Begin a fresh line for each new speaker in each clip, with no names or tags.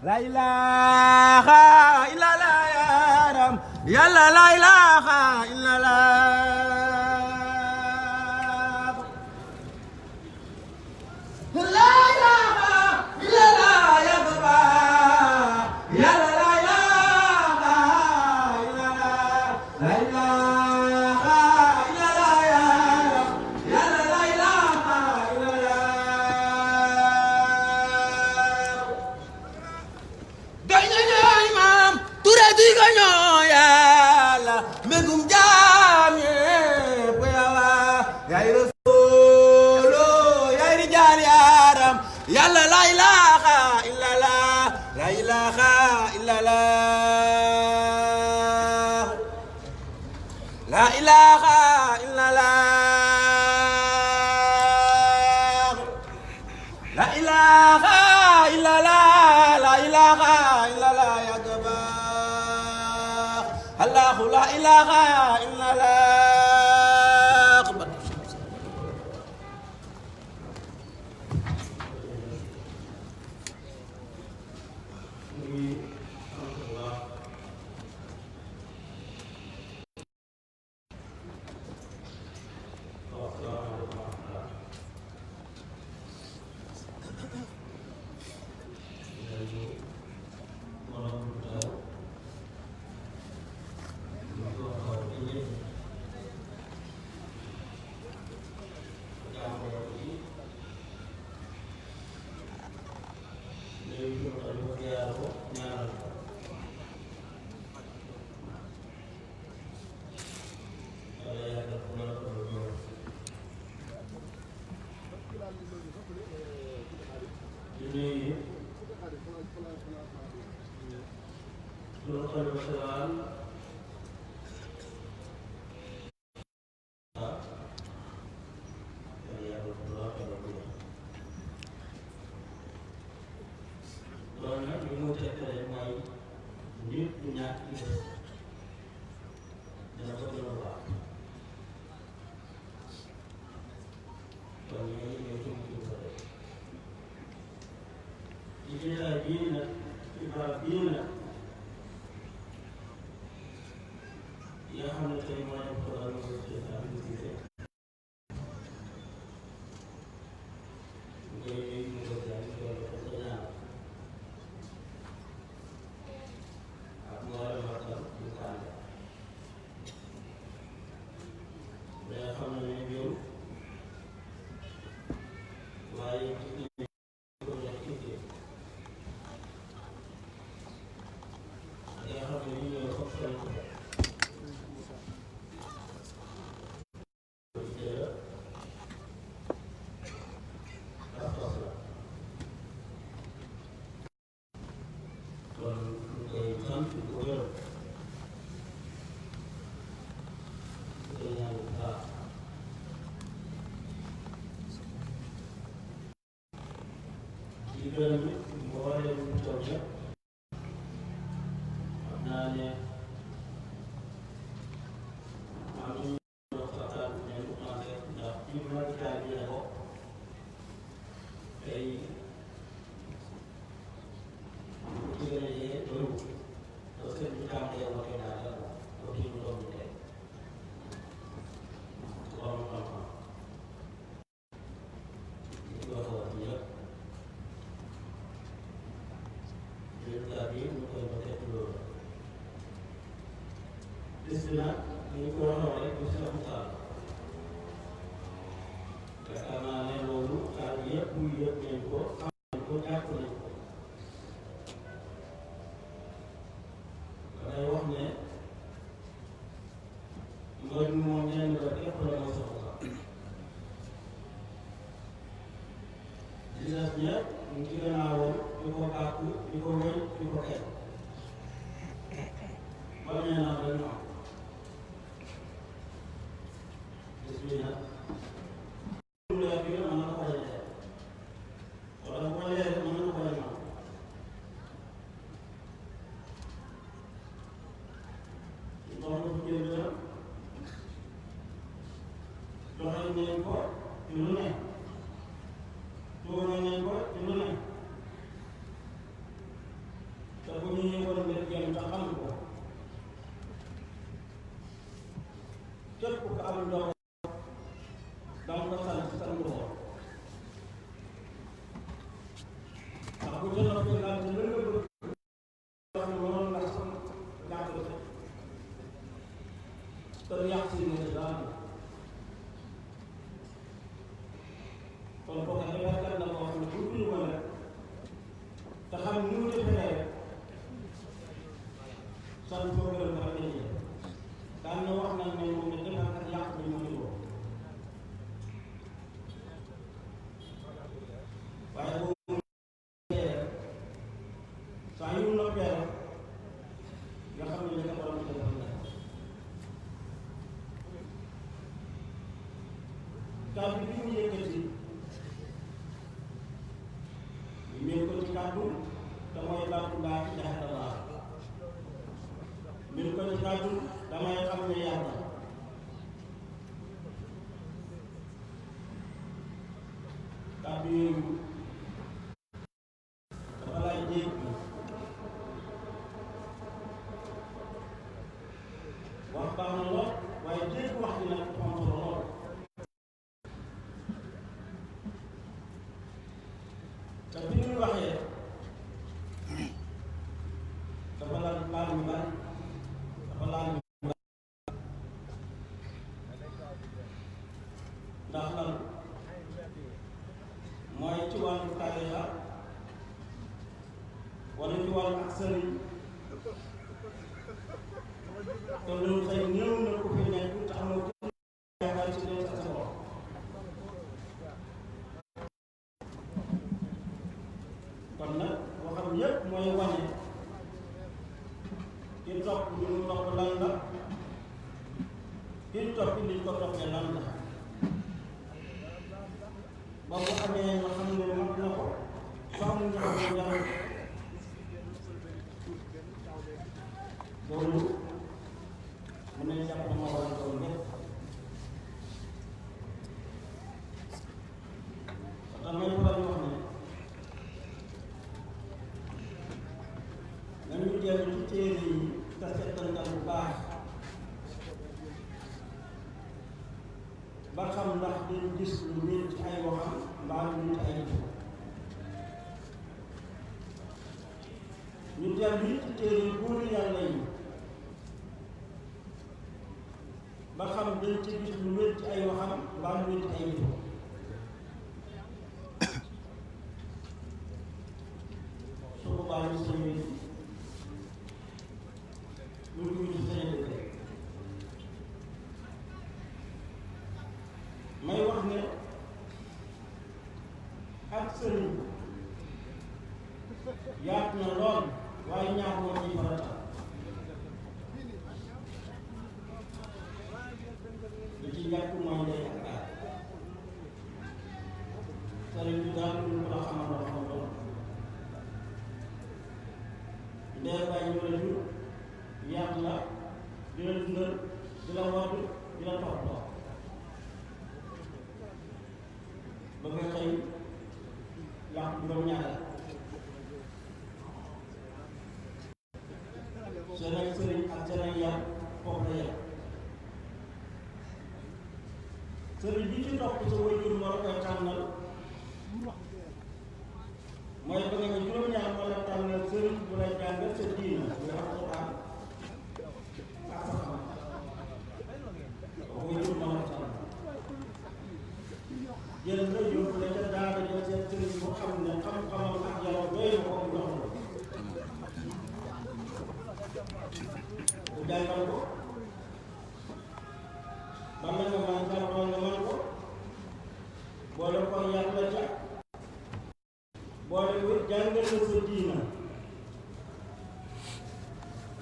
La ilaha illallah ya Ram yàlla la ilaha illallah la ilaha illallah ya Baba yàlla la ilaha illallah la ilaha illallah ya Ram yàlla la ilaha illallah diga ñoo Yàlla mbégum jaam ñépp yawa yaay Rasuulu yaay rijaal yaaram Yàlla la ilaha illallah la ilaha illallah la ilaha illallah la ilaha illallah la ilaha illallah ya Gaba Allahu la ilaha illallah
saa yu noppee rek nga xam ne dafa borom ci defal la kàddu bi mu yëkkati ñu mel ko ci kàddu te mooy baatu laa ilaaha illallaah mel ko ci kàddu damay xam ne yàlla kàddu yooyu dafa laaj dégg wax baax na lool waaye dégg wax ji nag dafa am solo lool te bi ñuy waxee dafa laal baal yu bari dafa laal yu bari ndax lan mooy ci wàllu tariixa wala ci wàllu ak sëriñ te loolu tey néew na ku fi nekk te amoo ci yaakaar ci leen sa bopp kon nag waxam yépp mooy wane ki topp li mu topp lan la ki topp li ko toppee lan la ba bu amee nga xam ne mat na ko soo mu ñëw ko jaral loolu mu ne jàpp na moo waral loolu lépp damay faral di wax ne nañu dellu ci téere yi te settantal bu baax ba xam ndax dañ gis lu wér ci ay waxam mbaa lu wér ci ay jëf ñu dellu yi ci téere yi góor yàlla yi ba xam dañ ci gis lu wér ci ay waxam mbaa lu wér ci ay jëf su boobaa ñu seen wér ñu ngi ci seen dëkk may wax ne ak sëriñ yaatu na lool waaye ñaar moo ciy farata li ci njëkk mooy ndey ak baay sëriñ bi daal lu ko la xamal la xam lool ndey baay ñu la jur yaat la di la dundal di la wadd di la toppatoo ba nga xëy yàq juróom-ñaar seen ak sëriñ ak seen ak yar foofu la yar sëriñ bi ci topp sa waajur moo la koy tànnal mooy ba nga ne juróom-ñaar moo la tànnal sëriñ bu lay jàngal sa diina muy alxuraan ak sa xam waajur moo la tànnal jël nga yóbbu la ca daara jël seen sëriñ bu xam ne xam-xamam ak yaram doy na ko mu jox la bu jàngal ko ba mel nga man jàngal nga man ko boole ko yar la ca boole ko jàngal la sa diina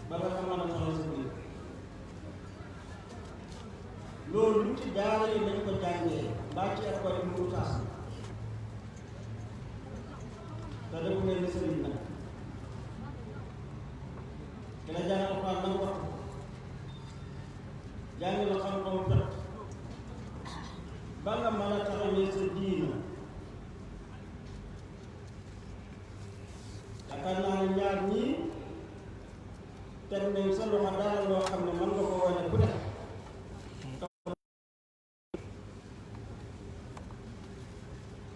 ba nga xamal na soxla sa diina loolu ci daara yi lañ ko jàngee mbaa ci école yi mu tas te dafa mel ni sëriñ nag ki la jàngal Alxuraan na nga wax jàng la xam-xam jot ba nga mën a taxawee sa diina yaakaar naa ne ñaar ñii teg nañ sa loxo dara loo xam ne mën nga ko wane ku def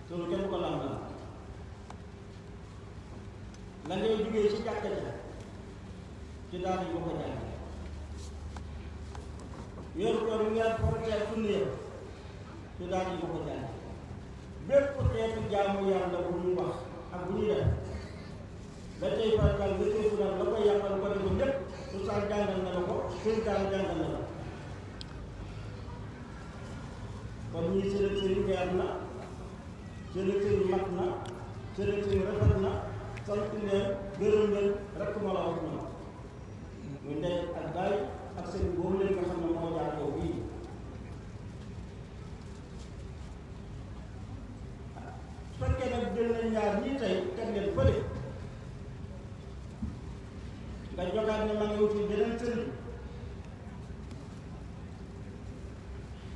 loolu kenn ko lambal la ngay jugee ci jàkka ja ci daal yi ko ko jàng yor koor ñaar forteel sunne ci daal yi ko ko jàng bépp xeetu jaamu yàlla bu ñuy wax ak bu ñuy def la tey farataal nga tey sunnaat la koy yàqal ko def lépp su saa jàngal na la ko suñ daal jàngal na la kon ñii seen leer na seen mat na seen rafet na sant leen gërëm leen rek ma la wax ñoom muy ndey ak baay ak seen boobu leen nga xam ne moo jaar yow bii su fekkee nag jël nañ ñaar ñii tey teg leen fële nga jogaat ne ma ngi wuti beneen sëriñ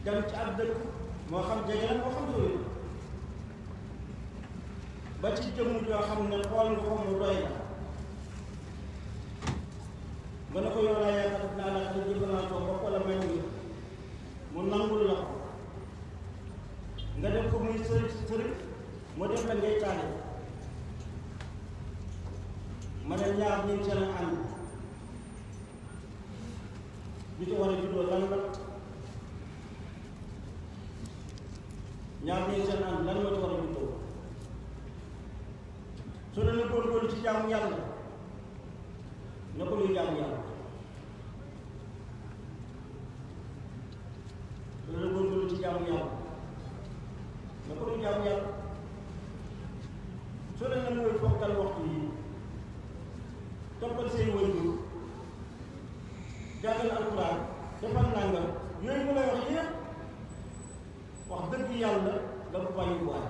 dem ci ab dëkk moo xam jege na moo xam sori ba ci jëmm joo xam ne xool nga ko mu doy la nga ne ko yow laa yaakaar daf naa la xam ne jëgg naa ko bopp wala may ngi mu nangul la ko nga def ko muy sëriñ si sëriñ mu def la ngay taale ma ne ñaar ñu seen ànd bi ci war a juddoo lan la ñaar ñu seen ànd lan moo ci war a juddoo su dee ne góorgóorlu ci jaamu yàlla ne ko luy jaamu yàlla su dee ne góorgóorlu ci jaamu yàlla ne ko luy jaamu yàlla su dee ne mooy fonkal waxtu yi toppal say waajur jàngal alxuraan defal nangam yooyu mu lay wax yëpp wax dëgg yàlla da ko bàyyi waay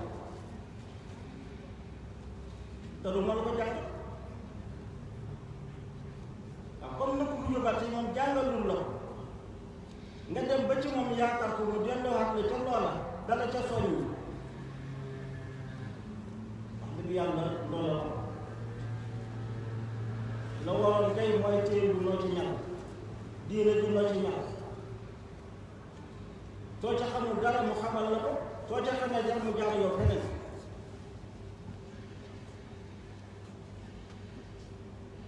te du mën ko jàng waaw comme nag bu yóbbaat ci moom jàngalul la ko nga dem ba ci moom yaakaar ko mu delloowaat la ca loola dala ca soññi wax dëgg yàlla loola la waroon kay mooy téye bu noo ci ñàkk diine du noo ci ñàkk soo ca xamul dara mu xamal la ko soo ca xamee dara mu jaar yow feneen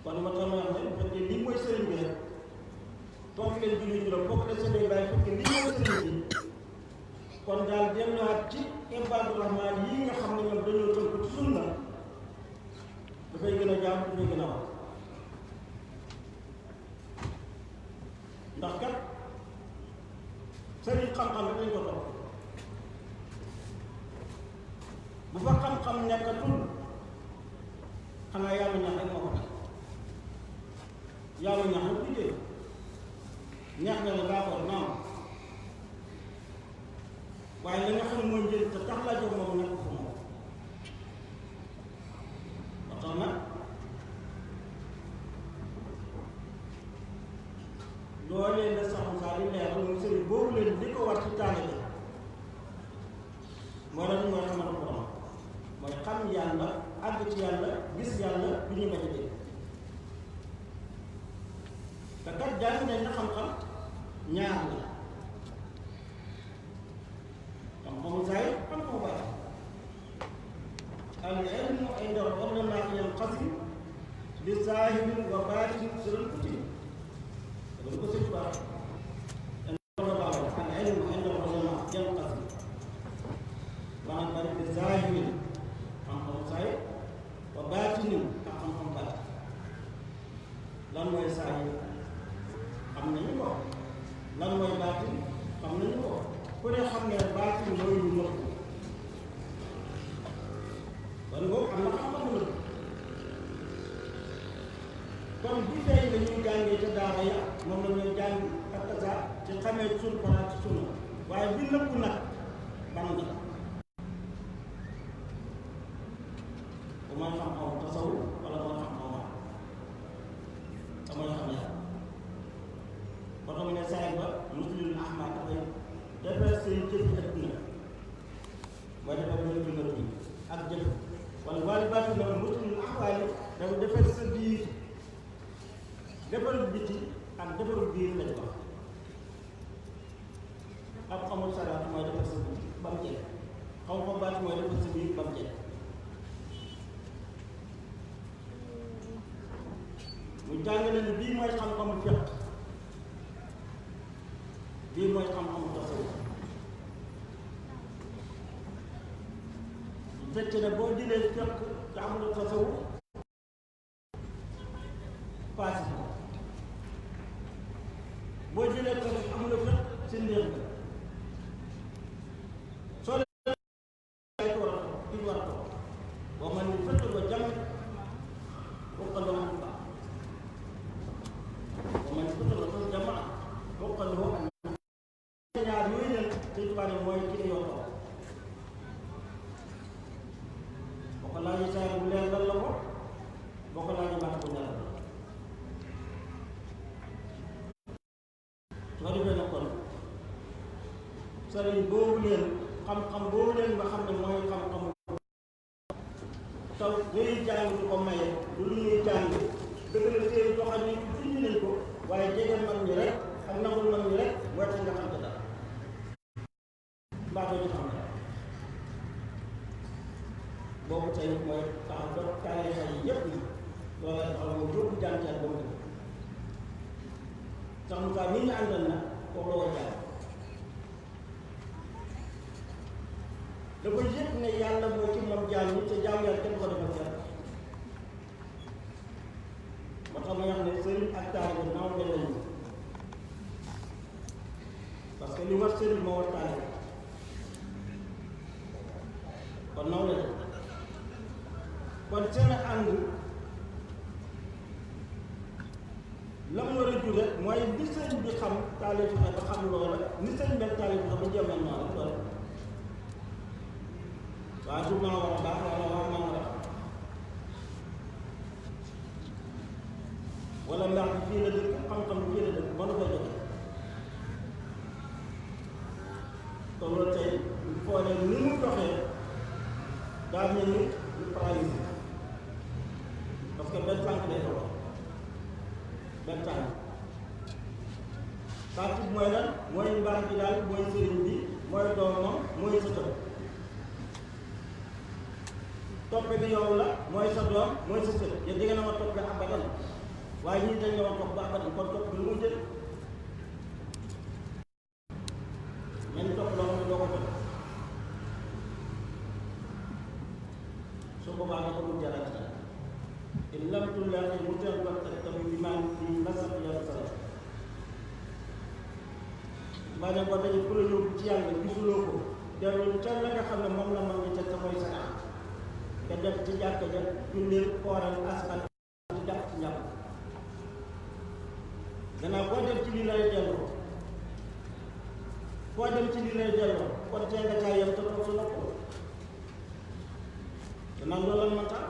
kon ma tax ma wax ne bu fekkee lii mooy sëriñ bi rek toog leen julli juróom bokk leen seen bàyyi fekkee lii mooy sëriñ bi kon daal delluwaat ci ibaadu rahmaan yi nga xam ne ñoom dañoo tënk ci sunna dafay gën a jaam dafay gën a wax ndax kat sëriñ xam-xam rek lañ ko topp bu fa xam-xam nekkatul xanaa yàlla ñax rek moo ko tax yàlla ñax nag liggéey ñax na la d'accord naam waaye la nga xam ne mooy njëriñ te tax laa jox moom nekk fa moom ba tax nag loolee la sax saa di leeral muy sëriñ boobu leen li ko war ci taalibe moo tax mooy xamal borom mooy xam yàlla àgg ci yàlla gis yàlla bi ñu bañ a dégg te kat jàng nañ na xam-xam ñaar la xam-xamu saay xam-xamu baax al ilmu inda ulama yanqasim bi zaahirin wa baatin sirul kutim loolu ko sëñ baax al ilmu inda ulama yanqasim maanaam bari bi zaahirin xam-xamu saay wa baatinin ak xam-xam baatin lan mooy saay xam nañu ko lan mooy baatin xam nañu ko ku ne xam ne baatin mooy lu nëbb kon boobu am na xam-xam bu nëbb kon bi tey dañuy jàngee ca daara ya moom la ñuy jàng ak sa ci xamee suñ Alxuraan ci sunna waaye bi nëbb nag ban la bu may xam-xam tasawuf wala mooy xam-xam waa damay xam yàlla ba tax ne saay ba muslim ahmad dafay defar say jëf adduna mooy defar benn dundal bi ak jëf wala wàllu bàtt na muslim ahwaali dafa defar sa biir defaru biti ak defaru biir lañ wax ab xamul saraat mooy defar sa biir ba mu jeex xaw ko bàtt mooy defar sa biir ba mu jeex mu jàngale ne bii mooy xam-xamu fiq bii mooy xam-xamu tasawuf bu fekkee ne boo jëlee fiq te amul tasawuf paase ko boo jëlee tasawuf amul fiq seen ndéem la soo leen ko war a toog ki war a toog boo man ni fiq ba jàng su ko defee nag kon sëriñ boobu leen xam-xam boobu leen nga xam ne mooy xam-xamu taw luy jàng du ko maye du lu ñuy jàng dëgg la téere yoo xam ne indi nañ ko waaye jege mag ñi rek ak nangul mag ñi rek mooy tax nga xam te dara mbaa doo ci xam dara boobu tey mooy tax ba tarixa yi yépp yi loolu la taxaw moom yóbbu jàncax ba mu def sax mu kaa mi ñu àndal na kooku la war jàng dafa yëg ne yàlla moo ci moom jaam ñi te jaam yàlla kenn ko defal kenn moo tax ma wax ne sëriñ ak taalibe naaw mel nañu parce que li war sëriñ moo war taalibe kon naw la kon seen ànd la mu war a jur rek mooy li sëriñ bi xam taalibe bi ba xam loola ni sëriñ mel taalibe bi ba jëmel noonu loolu waaw du ma war a baax wala waaw ma war a wala mbaax bi fii la dëkk xam-xam bi fii la dëkk mënu ko joxe kon loolu tey il faut ne ni mu doxee daa mel ni lu paralysé parce que benn tànk lay dox benn tànk tànk bi mooy lan mooy mbaax bi daal mooy sëriñ bi mooy doomam mooy sëtam toppe bi yow la mooy sa doom mooy sa sët yéen di ngeen a ma topp abadan waaye ñii dañ ñoo topp ba abadan kon topp bi lu muy jël ngeen topp loo xam ne doo ko topp su boobaa nga ko dul jarati in lam tullahi mu teel ba tattabi bi maan fi nasab ya sala maa ne boo dañu ku la yóbbu ci yàlla gisuloo ko dellu ca la nga xam ne moom la mag ñi ca mooy sa nga def ci jàkka ja jullee kooral askan ci jàpp ci njàpp gannaaw boo dem ci lii lay delloo foo dem ci lii lay delloo kon tee nga caa yem te toog su nopp gannaaw loolal ma tax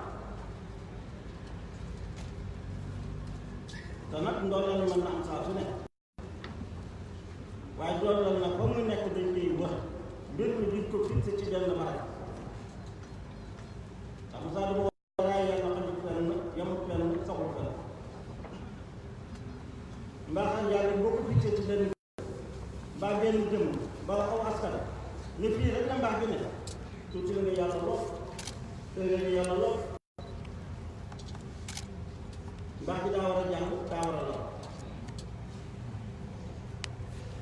te nag ndoolal mën na am saa su nekk waaye doolal na ba mu nekk dañ koy wax mbir mi duñ ko fixé ci benn barab xam nga dafa war a yàlla xam ne fenn yemut fenn saxul fenn mbaa xam yàlla boo ko fixé ci benn mbaa benn jëm mbaa aw askan ne fii rek la mbaax bi ne tuuti la nga yàlla lool te la nga yàlla lool mbaax bi daa war a jàng daa war a lool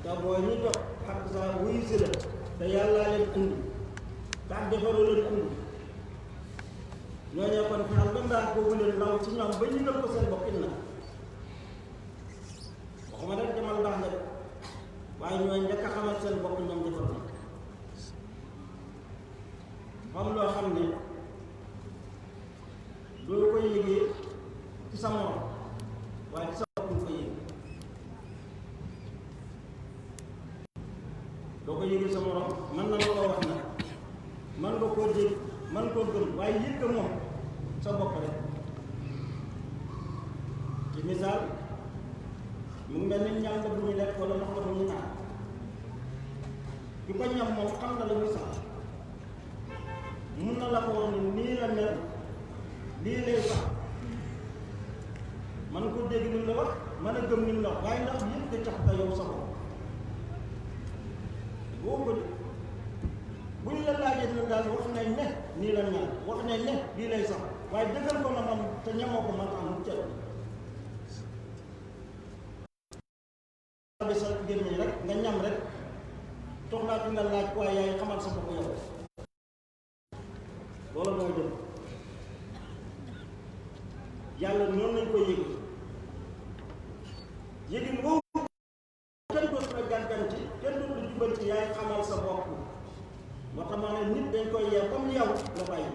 te booy ñu dox ak sa wuyu si la te yàllaa leen indi te ak defaroo leen indi ñooñu kon fexeel ba mbaax boobu leen law ci ñoom ba ñu nëb ko seen bopp it na waxuma rek demal baax nga de waaye ñooñu njëkk a xamal seen bopp ñoom defar na xam loo xam ne doo ko yëgee ci sa morom waaye ci sa bopp nga ko yëg doo ko yëgee sa morom mën na la koo wax nag mën nga koo dégg mën koo gëm waaye yëg ko moom sa bopp rek ci misaal mu ngi mel ni ñam la bu ñu lekk wala ndox la bu ñu naan ki ko ñam moom xam na la muy sax mun na la ko wax ni nii la mel lii lay sax man ko dégg ni mu la wax mën a gëm ni mu la wax waaye ndax yëpp nga tax ka yow sa bopp boo ko bu ñu la laajee dina daal wax nañ ne nii la mel wax nañ ne lii lay sax waaye dëggal ko na man te ñamoo ko man am cër bi sa gémmiñ rek nga ñam rek toxlaa fi nga laaj waaye yaay xamal sa bopp yow loolu mooy dëgg yàlla noonu lañ ko yëgi yëgin boobu kenn dootu la gàgganti kenn dootu la jubanti yaay xamal sa bopp moo tax ma ne nit dañ koy yeew comme yow nga bàyyi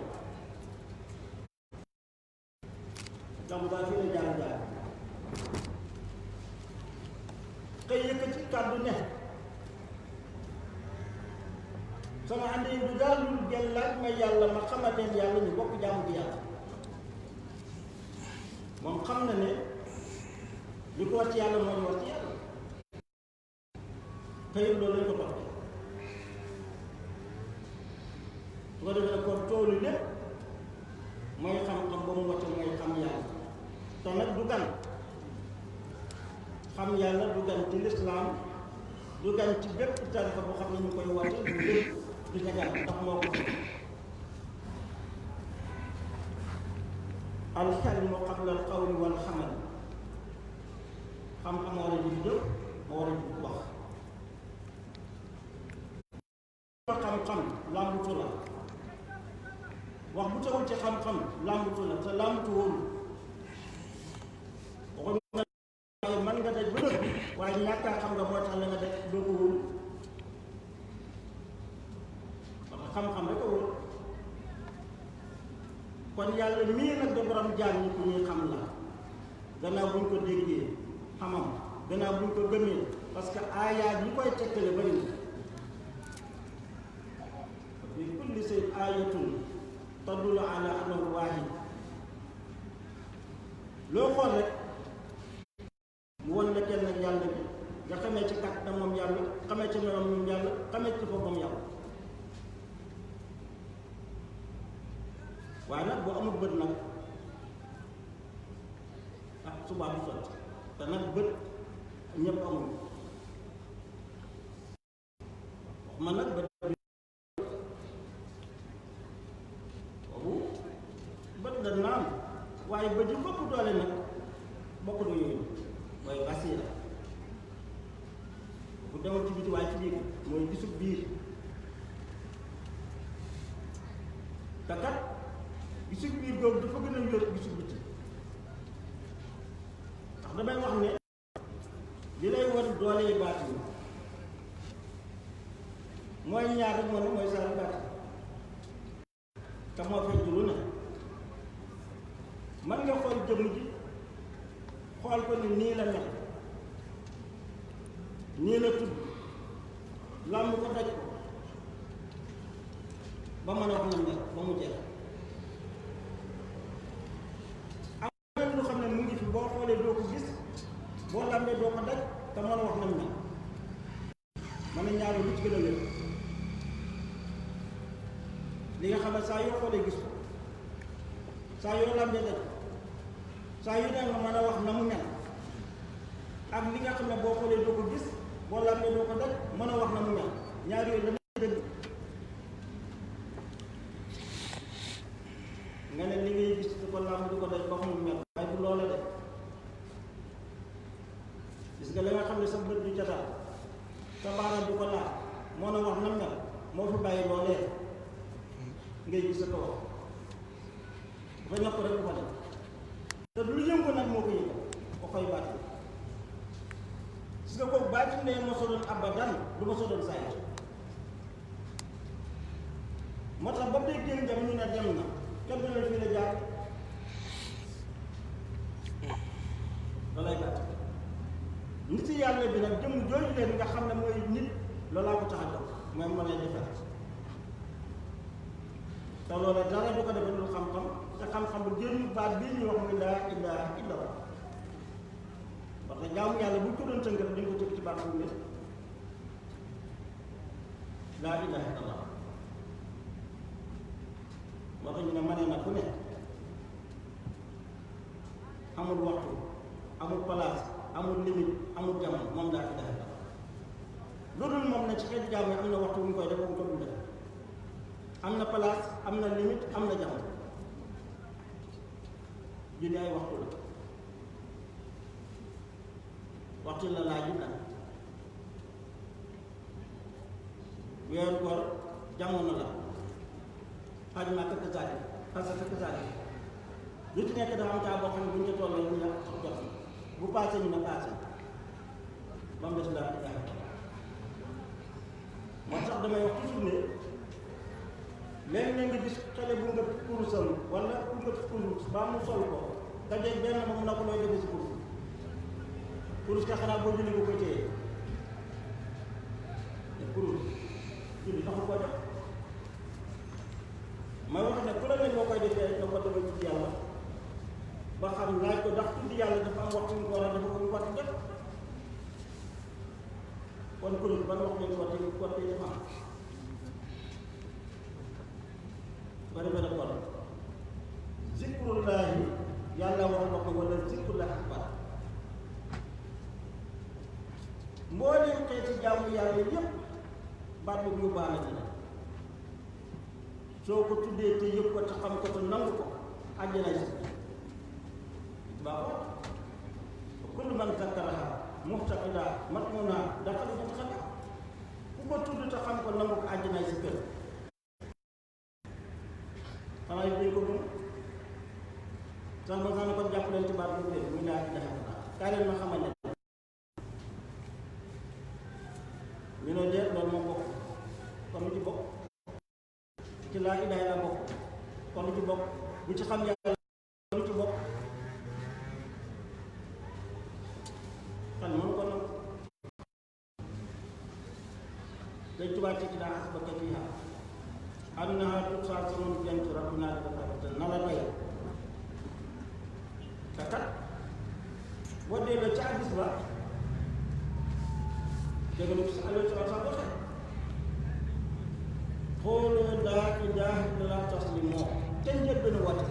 donc daal fii la jaar xëy yëkkati kàddu ne sama ànd yi du daal lu gën laaj ma yàlla ma xamateen yàlla ñu bokk jaamu bi yàlla moom xam na ne li ko war ci yàlla moo ñu war ci yàlla te it loolu lañ ko toppee su ko defee kon coow li lépp mooy xam-xam ba mu wàcce mooy xam yàlla te nag du gan xam yàlla du gan ci lislaam du gan ci bépp tarixa boo xam ne ñu koy wàcce du lépp du ca gan ndax moo ko alxelmu qabla alqawli wal xamal xam-xam war a jub jëf moo war a jub wax xam-xam làmbutu la wax bu tegul ci xam-xam làmbutu la te làmbutu wóolu waxoon nga waaye mën nga daj ba dëgg waaye ñàkkaa xam nga moo tax la nga daj doo ko wóolu parce que xam-xam rek a wóolu kon yàlla mii nag da borom jaam ñi ku ñuy xam la gannaaw buñ ko déggee xamam gannaaw buñ ko gëmee parce que aayaat yi koy tegtale bari na fi kulli say aayatun tadullu ala annahu waahid loo xool rek mu won la kenn ak yàlla bi nga xamee ci kàttan moom yàlla xamee ci meloom moom yàlla xamee ci boppam yàlla waaye nag boo amul bët nag ah subaa du sotti te nag bët ñëpp amul wax ma nag bët boobu bët da naam waaye bët yi bopp doole nag bokk du yooyu waaye basiira bu demal ci biti waaye ci biir mooy gisub biir te kat gisub biir googu dafa gën a wér gisub biti ndax damay wax ne li lay war doole yi baatin mooy ñaar rek moo ne mooy saari baatin te moo fay julu ne man nga xool jëmm ji xool ko ni nii la mel nii la tudd làmb ko daj ko ba mën a wax na mel ba mu jeex am na lu xam ne mu ngi fi boo xoolee doo ko gis boo làmbee doo ko daj te mën a wax na mel man a ñaari lu ci gën a wér li nga xam ne saa yoo xoolee gis ko saa yoo làmbee daj saa yu ne nga mën a wax na mu mel ak li nga xam ne boo xoolee doo ko gis boo làmbee doo ko daj mën a wax na mu mel ñaar yooyu dama dëgg nga ne li ngay gis di ko làmb di ko daj ba mu mel waaye du loola de gis nga li nga xam ne sa bët du jotaat sa baaraam du ko laal moo na wax na mel moo fi bàyyi loolee ngay gis sa ko wax dafa ñàkk rek du ko def te lu yëngu nag moo ko yëngal ko koy baatin gis nga kooku baatin ne ma sodoon abadan du ma sodoon saa yi moo tax ba mu dee génn jam ñu ne dem na kenn du ne fii la jaar da lay baatin nit ci yàlla bi nag jëmm jooju leen nga xam ne mooy nit loolaa ko tax a jóg mooy ma lay defar te loola dara du ko defee lu xam-xam te xam-xam bu génn baat bii ñuy wax muy laa ilaaha illallaah parce que jaamu yàlla bu ñu ko doon tënk dañ ko tënk ci baat bu ne laa ilaaha illallaah moo tax ñu ne mënee na ku ne amul waxtu amul place amul limite amul jamono moom laa ilaaha illallaah loolu moom ne ci xeeti jaamu yi am na waxtu bu ñu koy def bu ñu ko dul def am na place am na limite am na jamono julli ay waxtu la waxtu la laaj na weeru koor jamono la xaj ma këkk saati parce que këkk saati lu ci nekk dafa am taa boo xam ne bu ñu ca tollee ñu yàq jot bu paase ñu ne paase ba mu des laa ilaaha moo tax damay wax toujours ne léegi nga gis xale bu nga kurusam wala ku nga kurus ba mu sol ko dajeeg benn moom na ko looy defee si kurus kurus ka xanaa boo julli nga koy téye te kurus julli taxu ko def may wax ne ku la ne moo koy defee nga ko defee tudd yàlla ba xam laaj ko ndax tudd yàlla dafa am waxtu ñu ko war a dafa ko ñu war a def kon kuréel ban wax lañ ko tey dafa am ba defee nag kon zikrullahi yàlla wax na ko wala zikrullahi akbar mbooleem xeeti jaamu yàlla yépp baat bi mu baana dina soo ko tuddee te yëpp ko te xam ko te nangu ko àjjana si baaxoo kullu man zakkaraha muhtaqida matmuna daxala jannata ku ko tudd te xam ko nangu ko àjjana si kër xanaa yi dañ ko gëm sax ma sax ne kon jàpp leen ci baat bu wér muy laa ilaha illallah kaa leen ma xamal ne ñu ne déet loolu moom bokk kon lu ci bokk ci laa ilaha illallah bokk kon lu ci bokk bu ci xam yàlla lu ci bokk kan mënu ko nag dañ tubaab ci daa as ba katiha annaha tuqsa sunun jant rabbuna di ko na la doy te kat boo delloo ca addis ba dégg nga si allo sax waxe xooloo laa ilaaha illallaah taslimoo te njëlbéenu woote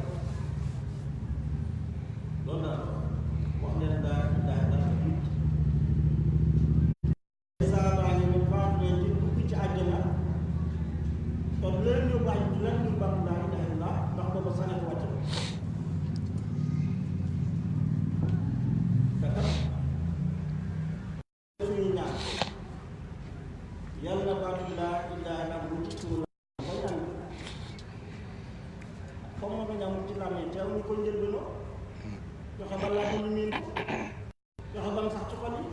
loolu daal wax leen laa ilaaha illallaah nit saabaani mi faatu leen di dugg ci àjjana te leen ñu bàyyi leen ñu baax laa ilaaha illallaah ndax booba sanet wàcc yàlla na baatu laa ilaaha illallaah bu ci tuur mooy ñaan comme moom la ñu ci làmmee te amuñ ko njëlbéenoo joxe ba laa ñu miin ko joxe ba sax ci xol yi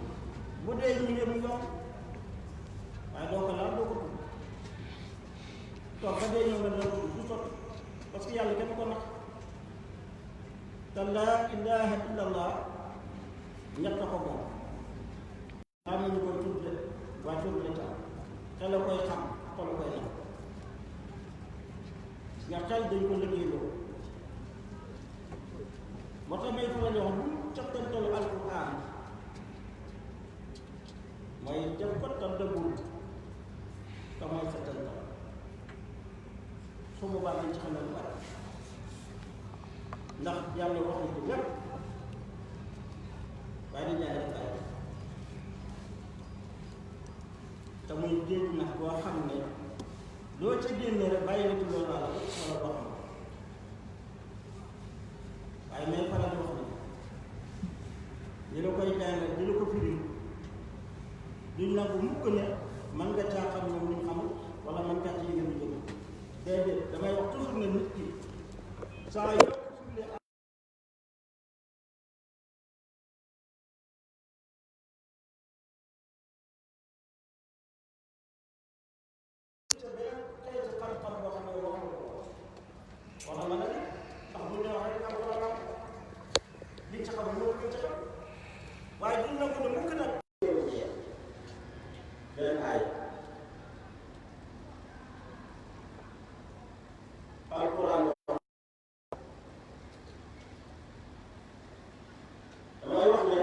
bu dee ñu yëpp ñoom waaye doo ko laal doo ko tudd toog ba dee ñëw nga doo ko tudd du sotti parce que yàlla kenn ko nax te laa ilaaha illallaah ñett ko moom am nañu koy tudd de waaye tudd de tam xel la koy xam xol koy nag nga xel dañ ko liggéeyloo moo tax may faral di wax bu captantalu alquran mooy def ko te dëggul te mooy settantal su boobaa dañ ci xamal lu bari ndax yàlla wax na ko lépp waaye dañ jaay rek bàyyi te muy géej nag boo xam ne loo ca génne rek bàyyi la ci loolu laa la wala boo xam waaye may faral di wax ne di la koy jàngal di la ko firi duñ nangu mukk ne man nga caa xam ñoom luñ xamul wala man caa ci yëngu jóg déedéet damay wax toujours ne nit ki saa yoo ko firilee wala ma ne ndax bu ñu waxee xam nga la li ci xam loolu li ci xam waaye duñ nangu ne mukk nag benn aay alquran damay wax ne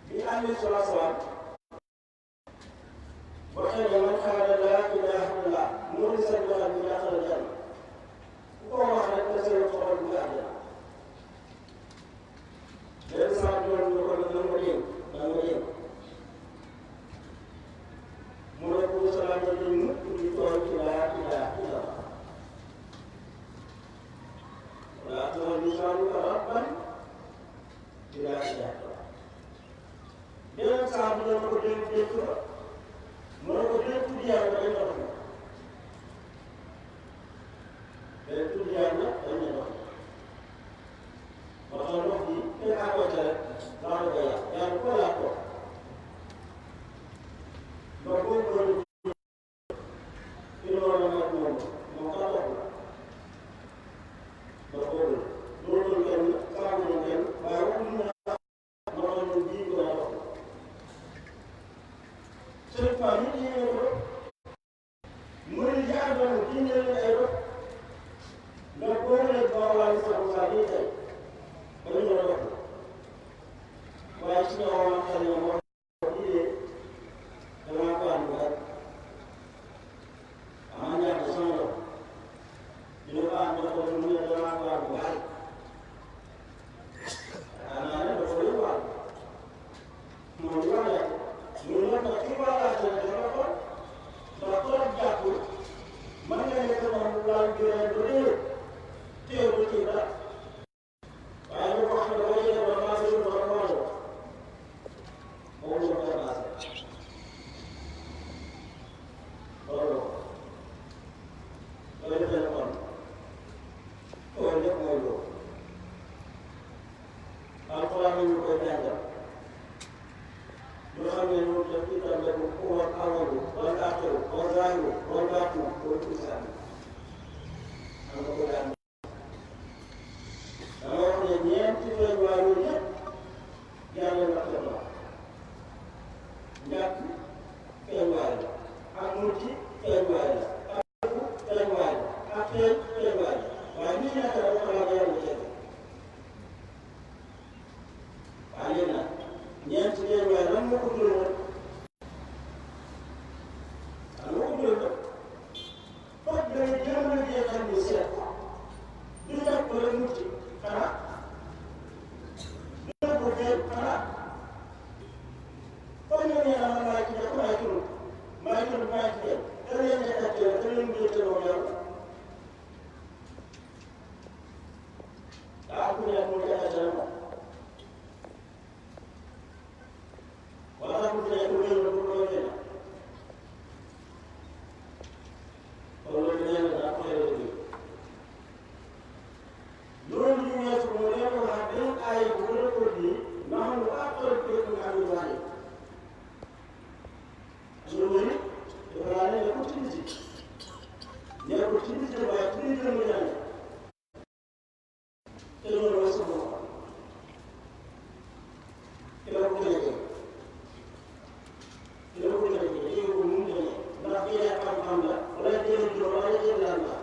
bi alayhi salaatu wa salaam waxee ne man xaala laa ilaaha illallaah muxlisan lahu bi daxala janna ku ko wax rek te seen xol bu àjjana benn saa doon ñu ko ne nan ma yëg nan ma yëg mu ne ko salaata dañ mukk di toog ci laa ilaaha illallaah wala taxal lisaanuka rabban bi laa ilaaha illallaah beneen saa bi doon ko dégg dégg mu ne ko dee tudd yàlla dañ la dox dee tudd yàlla dañ la dox moo tax wax ji kenn àggoote rek daa la koy yàq yàlla ko laaj ko ba boobu doon ci loolu nag moom kaa dox la ba boobu loolu kenn saabu kenn waaye waxuñu ne moo tax ñu bii ko la dox sëriñ Fall nit ñi ñëw ko mënuñ jaar doon kii ñu leen ay dox ndax boo mënee ba wàllu sax saa yi tey ba ñu doon dox waaye su ñu waxoon xel ñeenti feeñuwaay yooyu yëpp yàlla na ko doon ñàkk feeñuwaay la ak mucc feeñuwaay la ak feeñuwaay la ak feeñuwaay la waaye lii nekk la dafa la yàlla ceeb waaye léegi nag ñeenti feeñuwaay lan moo ko juróom lan moo ko juróom foofu da ngay jéem a liggéey xam ni seet du fekk wala mucc xanaa du ko fekk xanaa comme ñu ne la man maa ci def maa ci def maa ci def maa ci def da leen di tàccee da leen di jëloo yàlla daa ku ne mu jaxase la moom wala sax ku ne ku wér la ku loo jëlee loolu nee na daa koy réglé loolu ñu weesu mu leen wax benn ay bu gën a ko di ndax lu àqal ko ñu am yu bari loolu it dafa laa ne nekkul ci nit yi nekkul ci nit yi waaye ci nit yi mu jàng te loolu weesu mu ko te la ko jëlee te la ko jëlee te ko mu jëlee ndax bii yaa xam-xam la wala jëlee juróom wala jëlee daan la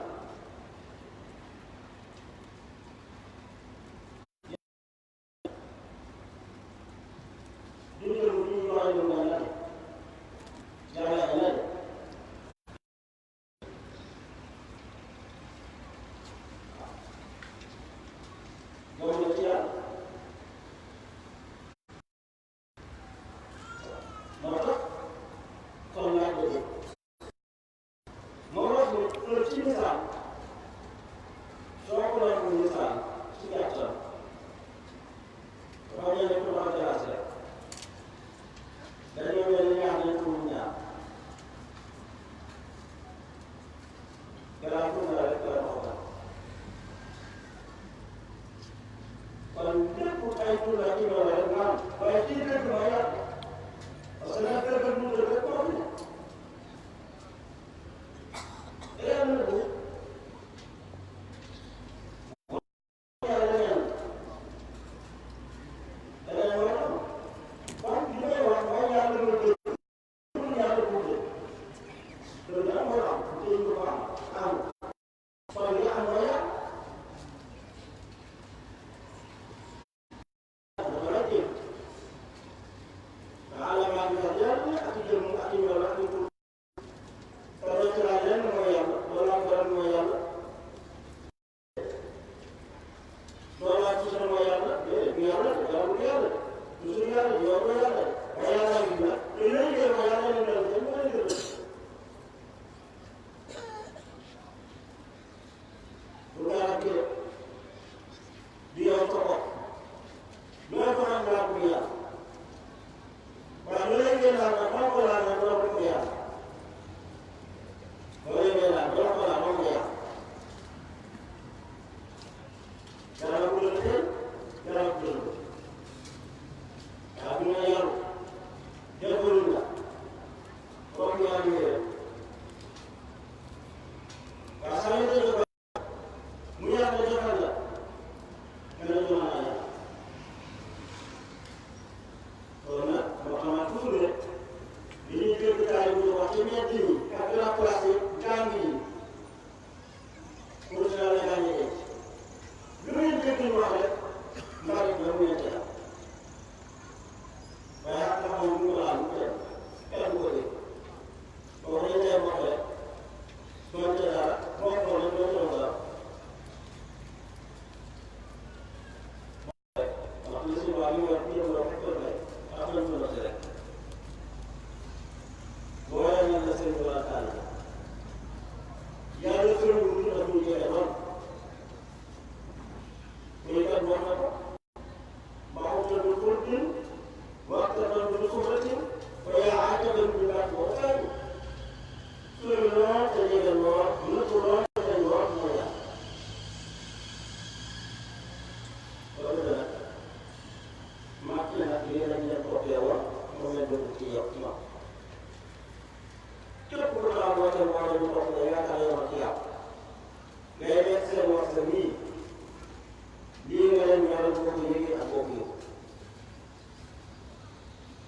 lii nga leen yàlla boo ko yëgee ak boo ko yëg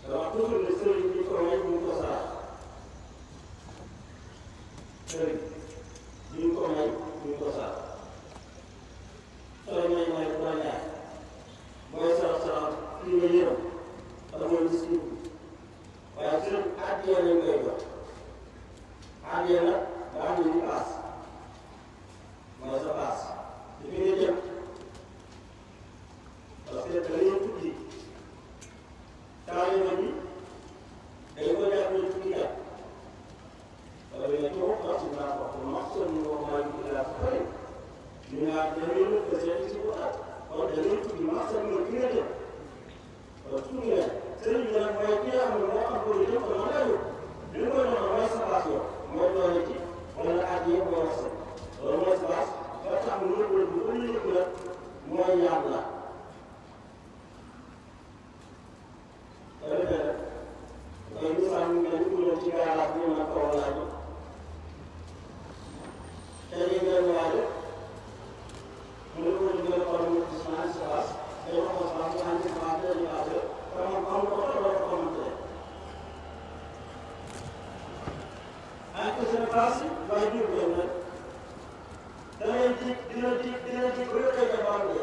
dama toujours ne sëriñ bi ko may ñu ko sarax sëriñ bi ñu ko may ñu ko sarax sooy may may doo ñaar mooy sarax sarax kii nga yërëm wala mooy gis nit waaye sëriñ àddiyee lañ koy jox àddiyee nag daa am ñu paas mooy sa paas di fi nga jëm parce que dañoo tukki taalibe bi dañ ko jàpp ne tukki kat wala bi nga ci wax wax si naa wax max son ñu wax maa ngi laa fa xëy ñu naa dañuy lëkk seeti si waxaat kon dañuy tukki max son mooy ki nga jëm wala tukki leen sëriñ bi nag mooy ki nga xam ne moo xam ko lu jëm ko mën a yóbbu li nga koy noonu mooy sa paas yow mooy doole ci wala at yëpp mooy wax loolu mooy sa paas ba tax mu nëbb bu ko ñu yëpp la mooy ñaan la mooy misaal mi nga ñu ñëw ci gaaraat bi ñu ko walaay te ñu ngeen waaye mu ne ko ñu ngeen xool mu ci naan si paas day wax ko paas naan si paas te ñu paase te moom am ko ko ko xamante ak seen paas yi waaye jur ngeen nag da ngay ji dina ji ba yëkkay ca baam de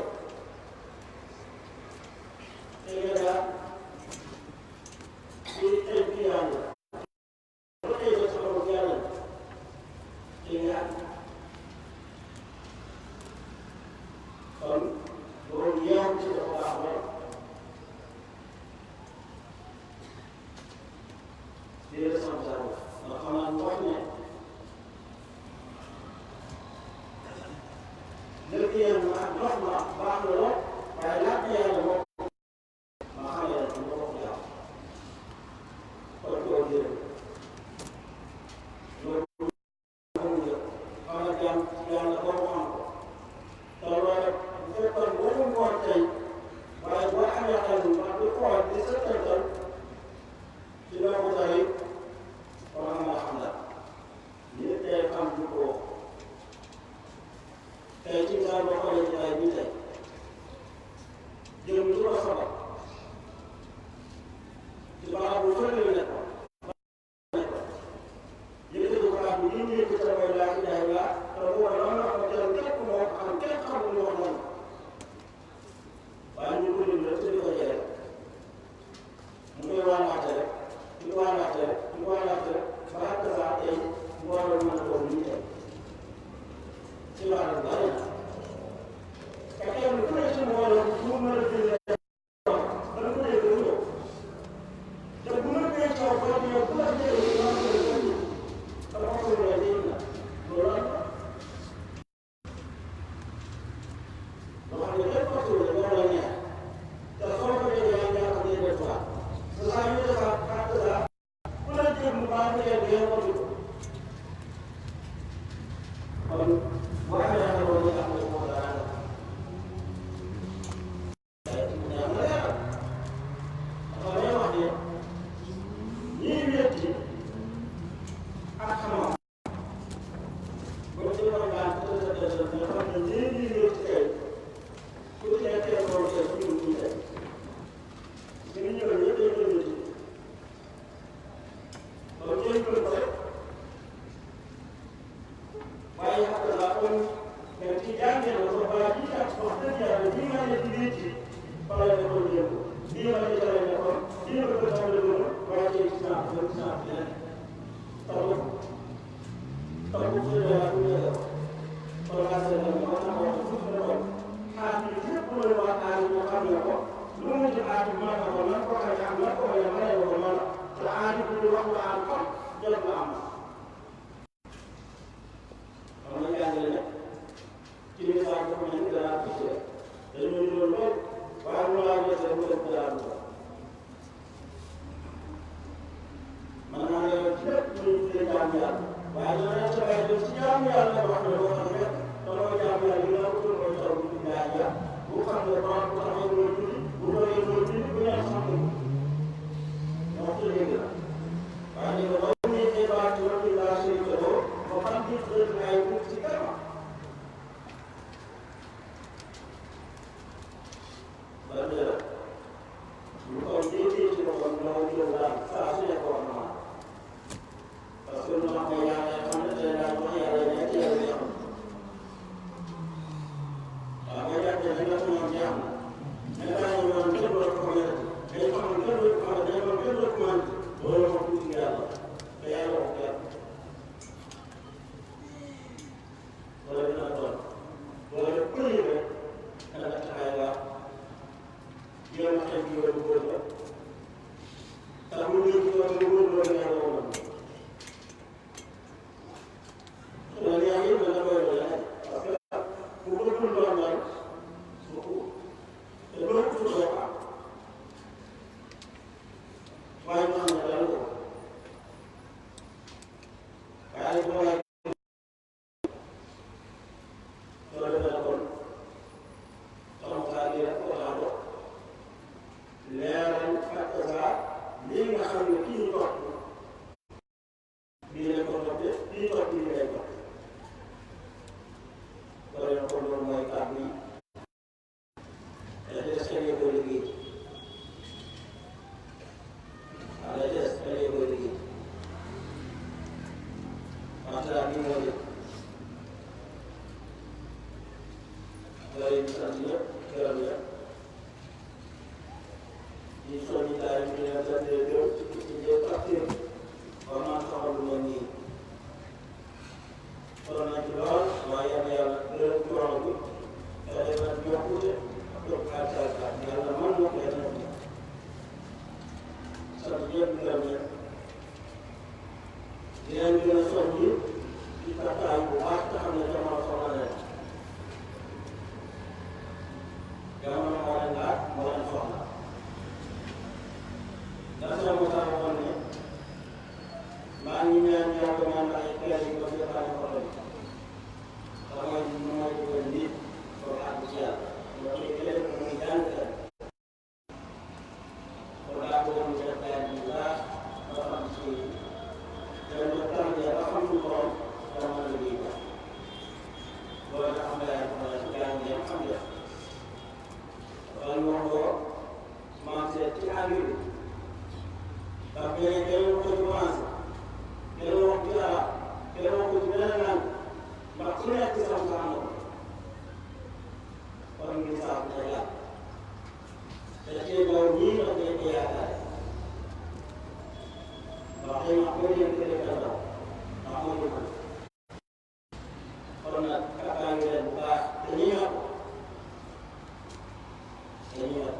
te ngeen daal ci ay client la ba tey nga soxla ko yàlla ci ñaar kon loolu yeewu ci dafa baax lool di responsable nga xamaa wax ne léegi yéen ak ndox ma baax na lool waaye laaj yàlla moom ma xam ne rek ma bokk yàlla kon loolu yëpp loolu amul yëpp xamal jàmm yàlla boo ko xam ko te loolu rek bu fekkoon boo ko ngoon tey waaye boo amee xel ndax di xool di sëkkantal ci loo ko tari kon am nga xam daal nit day xam du ko tey ci misaal boo xoolee ci ay bii tey jëm ci ko sabab ci barab bu sori la nekkoon yëkkati ko kàddu yi ñu yëkkati mooy laa ilaha illa te booba loolu la ko teew képp moo ko xam kenn xamul lu wax noonu waaye ñu ko déglu rek te di ko jëlee mu koy waanaate rek di ko waanaate rek di ko waanaate rek ba ak saa tey mbooloo mën a boobu ñu tey ci wàllu bari na te kenn ku ne ci mbooloo mu mën a jëlee dana ko dégg lu ñëw te bu ma koy coow boo ko yow bu la jëlee ñu wax ko ko ñu dama ko wala dégg na loolu am loo xam ne lépp waxtu la loolu la neex te soo ko déggee yaa ngi ko déggee fois te saa yu defaat ak saa ku la dégg mu baax nga yegg yow ko kon boo amee ak loolu nga xam ne moo dara ba dëgg ñu ko déggee ci boppam ñoo jël daal saa su nekk wax na ma parce que lu ma ko yàlla xam ne day daal wax yàlla nekk yàlla yoo xam waaw boo jàppee ne nga ko ñoom jeex na mais daa ñu doon kenn doon ko mën day xam ne kenn doon ko mën day xam kenn doon ko mën loolu moo tuuti yàlla te yàlla wax kenn loolu dina doon loolu kuréel rek dana taxaw waa jéem a xeex yoonu góor la tax mu ngi ci yoonu góor loolu yàlla woon na loolu yaa ngi dana koy wala parce que bu ko dul doon daal te loolu pour doo ko am waaye mu am na daal ko waaye boo laaj loolu dana kon sama saa yi rek ko taxaw leeral fàtte saa lii nga xam ne kii ñu topp bii lañ ko toppee kii topp bii lay topp loolu nag kon loolu mooy kàddu yi la des kañ la koy liggéey waaw la des kañ la koy liggéey maanaam bii moo jëm loolu ñu sant ñëpp gërëm ñëpp di soññi daal di leen sant yow ci njëkk ak kër war naa soxal lu mel nii sonn nañ ci lool waaye yal na yàlla gërëm coono bi te defal yokkute ak yokk kàttan yàlla mën na ko yàlla na sant ñëpp gërëm ñëpp di leen gën a soññi ci taxawaay bu baax te xam ne jamono soxla na leen jamono moo leen laaj moo leen soxla ndax soo ko saa waxoon ne maa ngi ñaan yàlla maa ngi ay kër yi ba jëfandikoo ko doon damay mooy dugal nit pour àgg ci yàlla loolu kër yi muy jàngale pour daa bëgg mu def ay bu baax ba xam ci benn tàmbali ba xam suñu borom dama mën a liggéey ba loolu nga xam ne yaa ngi ko jàng ngeen xam nga wala ñu wax ko maam seet ci àll bi ndax kenn wax ko ci français kenn wax ci arab kenn wax ko ci beneen langue ndax ku nekk ci sam sa am na kon ngi saaf na yàlla te ci ndaw ñii ndax dañ ko yaakaare ndax dañ wax boo leen ko defee ndaw ndax moo ko mën kon nag kàttan ngi leen bu baax dañuy yokk dañuy yokk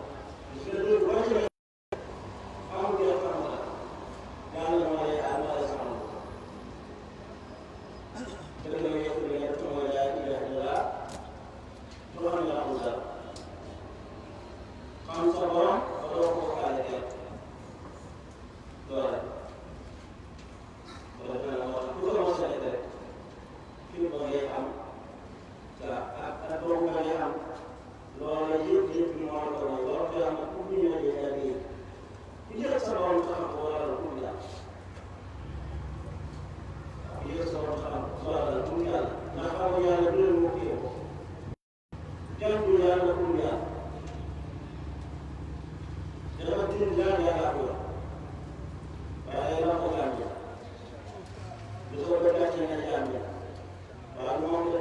parce que loolu boo ci amul yow xam nga yàlla moo lay aar moo lay soxla te da ngay yokk li nga def mooy laa ilaaha illallaah loo xam ne amul dara xam sa borom ba doo ko waxaale kenn doole loolu dina la wax ku ko mos a nekk rek fii ba ngay am ak boobu nga ngay am loolu yëpp yëpp ñu moo ko mooy loolu day am ak pour ñu ñëwee daal di yëg ku yëg sa borom taxaw ko wala la pour yàlla waaw yëg sa borom taxaw ko wala la pour yàlla ndax xam nga yàlla du leen moo kii ko kenn du yàlla pour yàlla te dafa dindi yàlla yàlla ko yor waaye la ko gàmm ja du soo ko gàccee nga jàmm ja waaw lu moom de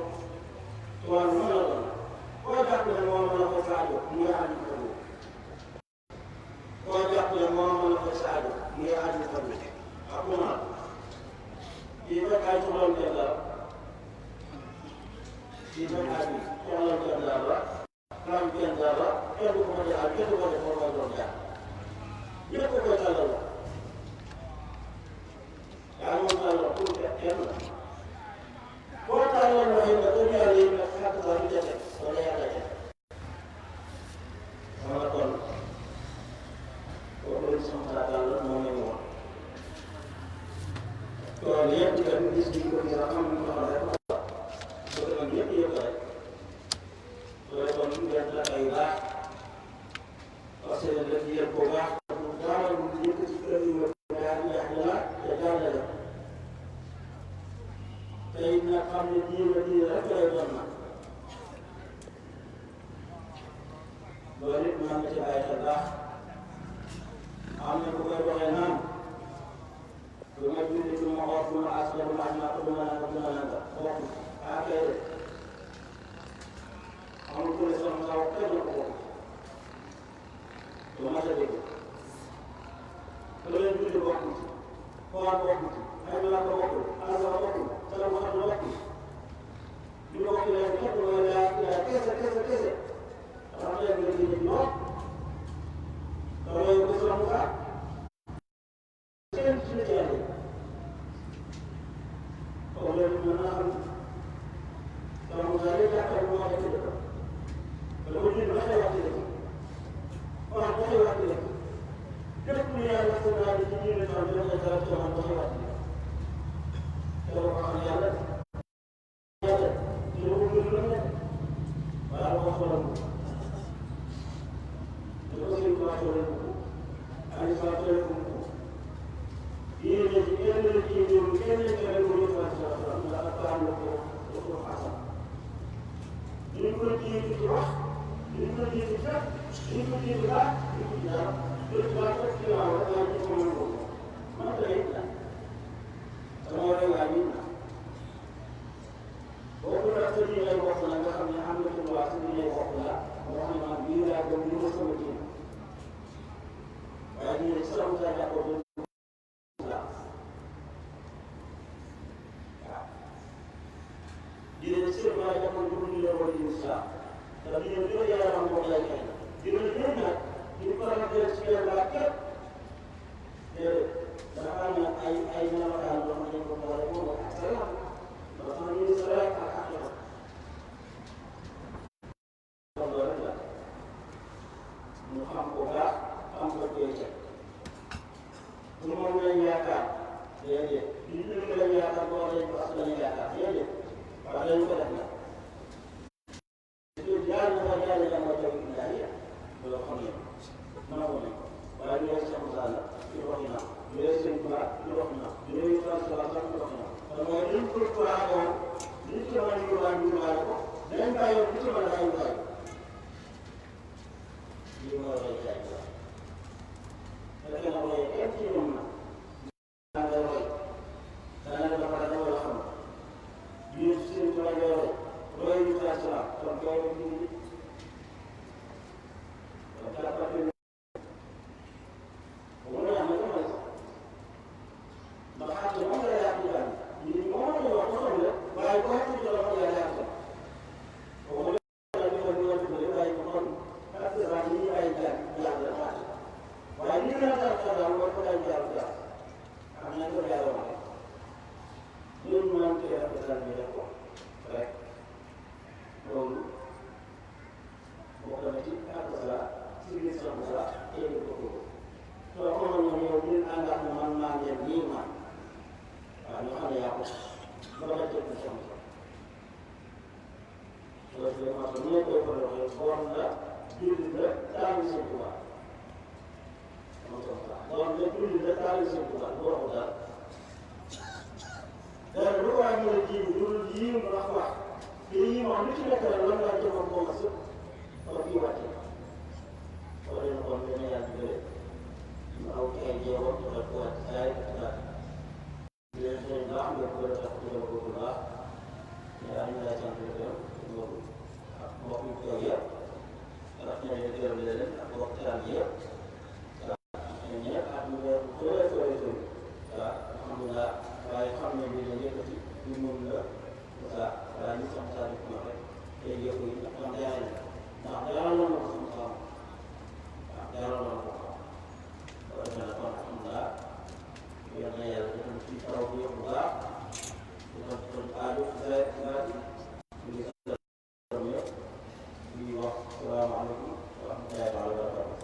tubaab lu mën a doon koo jàpp ne moo mën a ko saajo mu ngi ànd ko dugg koo jàpp ne moo mën a ko saajo mu ngi ànd ko dugg ak ku mën kii fekk ay soxloon kenn dara kii fekk ay soxloon kenn dara xam kenn dara kenn du ko mën a jaar kenn du ko def moo koy doon jaar ñëpp koy tàllal la yaa moom tàllal pour kenn boo tàllal la xëy na comme yàlla yi nag xàtt sax du jotee wala yàlla jotee wala kon kooku lañ sama xalaatal la moom la ñu wax loolu yëpp di leen gis di ko gis ak xam nga xam rek bëgg na ñëpp yëpp rek loolu kon ngeen la ay baax parce que daf yëpp bu baax bu baax yëpp ci kër yi ñaar ñaar la te jàllale tey nag xam ne diine rek lay doon nag loolu it mën na ci bàyyi xel baax am na ku koy doxee naan du ma julli du ma xool du ma askan du ma ñàkk du ma nanga du ma nanga bokk ah kay de amul ku ne sama saw kenn ko bokk du ma sa dégg ku leen julli bokk ci xool bokk ci ay malaaka bokkul asaka bokkul sala mu xam ne bokkul li ma bokk leen képp mooy laa kese kese kese dafa leen nga génne lool te loolu ko sala mu saa kenn ci nit yàlla yi kon loolu mën naa xam sala mu saa léegi jàppale moo xam ne dëkk te dafa julli ba xëy wax ci dëkk wax ba xëy wax ci dëkk lépp lu yàlla sa naa di ci diine tam dina koy dara coono ba xëy wax ci dëkk te dafa xam yàlla yàlla ci la ko gën la nekk waaye dafa xoolal ko dafa sëñ ko xoolal ko Aliou Sow xoolal ko yéen a ci kenn la ci ñëw kenn la ci rek ko ñu fa ci wax ndax ak am la ko ko xasal ñu ko jiitu ci wax ñu ko jiitu ci ñu ko jiitu daal ñu ko jaar ñu ko jaar rek ci waaw rek ñu ko mën ko man lay la sama war a waa ñu boobu nag sa diine bopp la nga xam ne am na ci waa sa diine bopp la nga xam ne man bii laa gëm li ma sama diine waaye diine ci sama saa jàppoo ba waaw diine ci sama saa jàppoo ba ñu la war a diine islam te diine bi la yàlla am moom lay xëy diine bi yëpp nag ñu ko rafetee ci kenn laa képp dafa am nag ay melokaan yoo xam ne dañ ko boole moom ak salaam dafa xam ne salaam ak àqira kon loolu rek la ñu xam ko baax xam ko koy teg ñu moom lañ yaakaar déedéet ñu ñu lañ yaakaar boo lañ ko as lañ yaakaar déedéet waaye dañ ko def nag jaar na ko jaar na ko taw ilahiya loolu xam ne nangu nañ ko waaye ñu lay Cheikh Moussa la ñu wax na ñu lay sëñ Ba ñu wax na ñu lay François sax ñu wax na kon mooy liñ ko couraagoon liñ ci mën a yóbbaale ñu yóbbaale ko dañ bàyyoon li ci mën a bàyyi bàyyi lii mooy roy jaay ko fekkee na roy kenn ci ñoom na daa ngay roy dana dafa da wala xam lii sëñ Ba ngay roy roy ñu François kon koy ñu
Assalamualaikum warahmatullahi wabarakatuh.